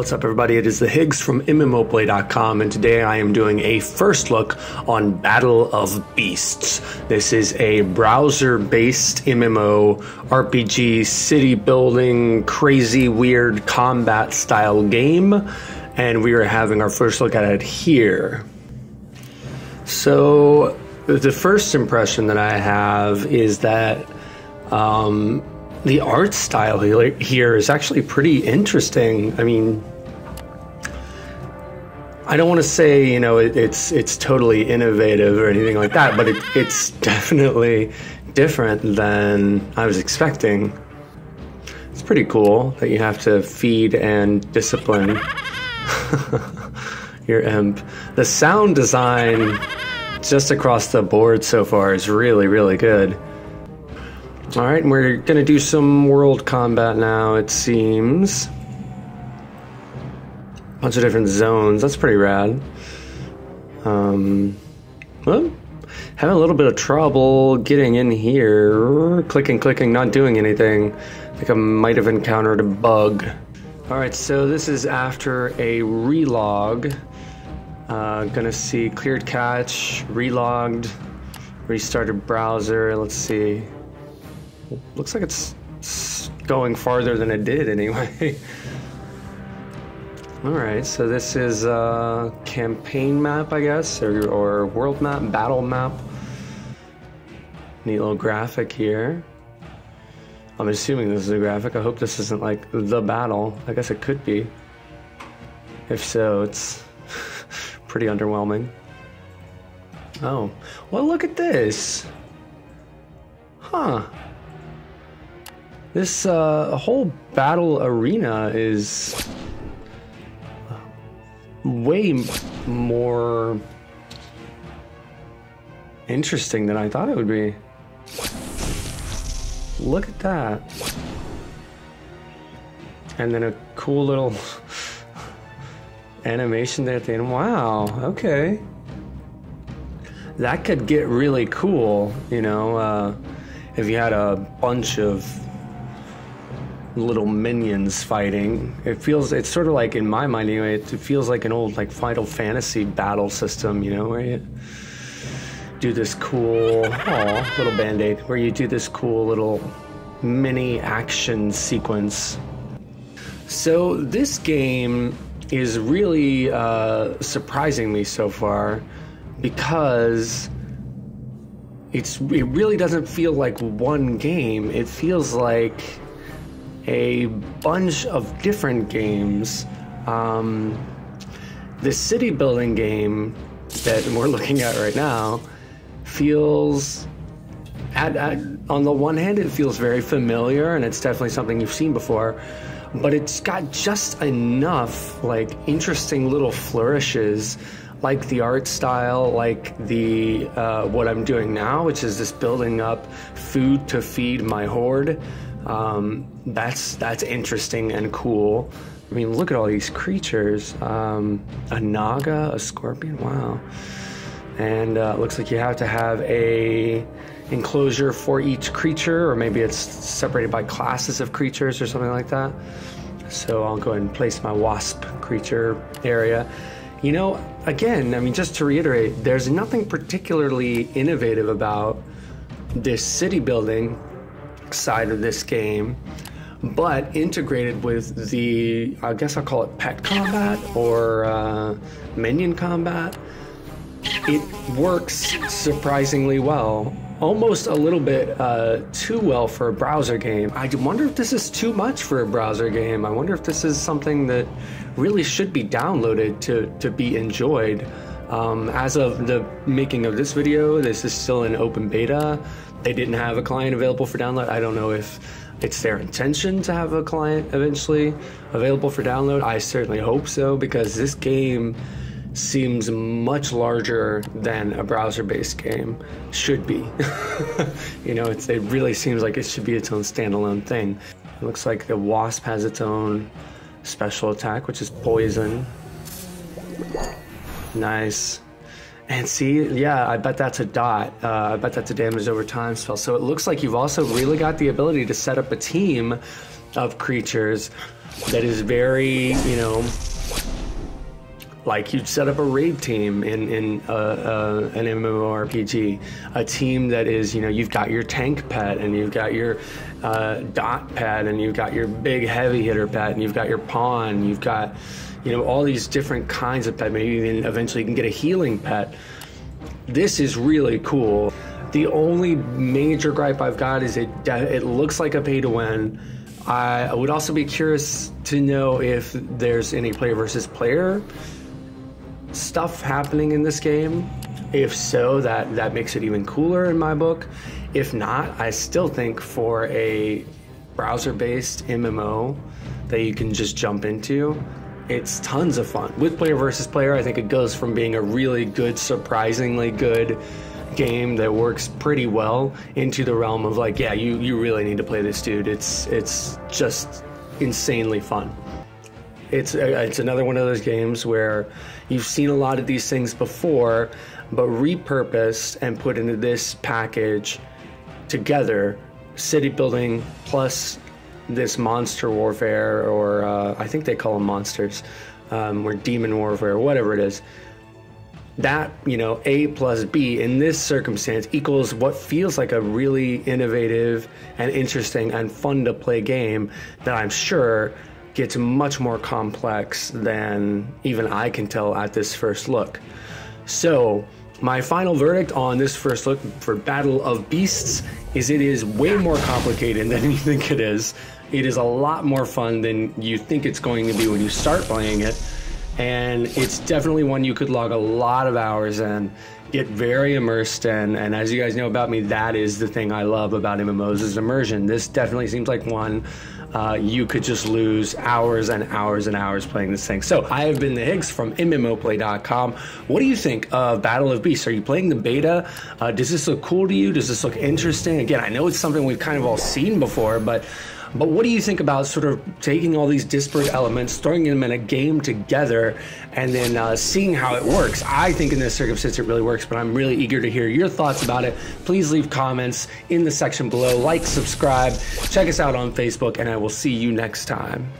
What's up, everybody? It is the Higgs from MMOplay.com, and today I am doing a first look on Battle of Beasts. This is a browser-based MMO RPG city building, crazy, weird combat style game, and we are having our first look at it here. So the first impression that I have is that the art style here is actually pretty interesting. I mean, I don't want to say, you know, it's totally innovative or anything like that, but it's definitely different than I was expecting. It's pretty cool that you have to feed and discipline your imp. The sound design just across the board so far is really, really good. Alright, and we're gonna do some world combat now, it seems. Bunch of different zones, that's pretty rad. Well, having a little bit of trouble getting in here. Clicking, not doing anything. I think I might have encountered a bug. Alright, so this is after a relog. Gonna see cleared cache, relogged, restarted browser, let's see. Looks like it's going farther than it did anyway. Alright, so this is a campaign map, I guess, or world map, battle map. Neat little graphic here. I'm assuming this is a graphic. I hope this isn't like the battle. I guess it could be. If so, it's pretty underwhelming. Oh, well, look at this. Huh. This whole battle arena is way more interesting than I thought it would be. Look at that. And then a cool little animation there at the end. Wow, okay. That could get really cool, you know, if you had a bunch of little minions fighting. It's sort of like, in my mind anyway, it feels like an old like Final Fantasy battle system, you know, where you do this cool, little band-aid, where you do this cool little mini action sequence. So this game is really surprising me so far, because it really doesn't feel like one game. It feels like a bunch of different games. The city building game that we're looking at right now feels, on the one hand, it feels very familiar, and it's definitely something you've seen before, but it's got just enough like interesting little flourishes, like the art style, like the what I'm doing now, which is this building up food to feed my horde. That's interesting and cool. I mean, look at all these creatures. A naga, a scorpion, wow. And looks like you have to have a enclosure for each creature, or maybe it's separated by classes of creatures or something like that. So I'll go ahead and place my wasp creature area. You know, again, I mean, just to reiterate, there's nothing particularly innovative about this city building side of this game, but integrated with the, I guess I'll call it pet combat or minion combat, it works surprisingly well. Almost a little bit too well for a browser game. I wonder if this is too much for a browser game. I wonder if this is something that really should be downloaded to be enjoyed. As of the making of this video, this is still in open beta. They didn't have a client available for download. I don't know if it's their intention to have a client eventually available for download. I certainly hope so, because this game seems much larger than a browser-based game should be. You know, it really seems like it should be its own standalone thing. It looks like the wasp has its own special attack, which is poison. Nice. And see, yeah, I bet that's a dot. I bet that's a damage over time spell. So it looks like you've also really got the ability to set up a team of creatures that is very, you know, like you'd set up a raid team in an MMORPG, a team that is, you know, you've got your tank pet, and you've got your dot pet, and you've got your big heavy hitter pet, and you've got your pawn, you've got, you know, all these different kinds of pet. Maybe even eventually you can get a healing pet. This is really cool. The only major gripe I've got is it looks like a pay to win. I would also be curious to know if there's any player versus player stuff happening in this game. If so, that makes it even cooler in my book. If not, I still think for a browser-based MMO that you can just jump into, it's tons of fun. With player versus player, I think it goes from being a really good, surprisingly good game that works pretty well into the realm of like, yeah, you really need to play this, dude. It's just insanely fun. It's another one of those games where you've seen a lot of these things before, but repurposed and put into this package together. City building plus this monster warfare, or I think they call them monsters, or demon warfare, whatever it is. That, you know, A plus B in this circumstance equals what feels like a really innovative and interesting and fun to play game that I'm sure gets much more complex than even I can tell at this first look. So my final verdict on this first look for Battle of Beasts is it is way more complicated than you think it is. It is a lot more fun than you think it's going to be when you start playing it. And it's definitely one you could log a lot of hours in, get very immersed in, and as you guys know about me, that is the thing I love about MMOs is immersion. This definitely seems like one you could just lose hours and hours and hours playing this thing. So I have been the Higgs from MMOplay.com. What do you think of Battle of Beasts? Are you playing the beta? Does this look cool to you? Does this look interesting? Again, I know it's something we've kind of all seen before, but what do you think about sort of taking all these disparate elements, throwing them in a game together, and then seeing how it works? I think in this circumstance it really works, but I'm really eager to hear your thoughts about it. Please leave comments in the section below. Like, subscribe, check us out on Facebook, and I will see you next time.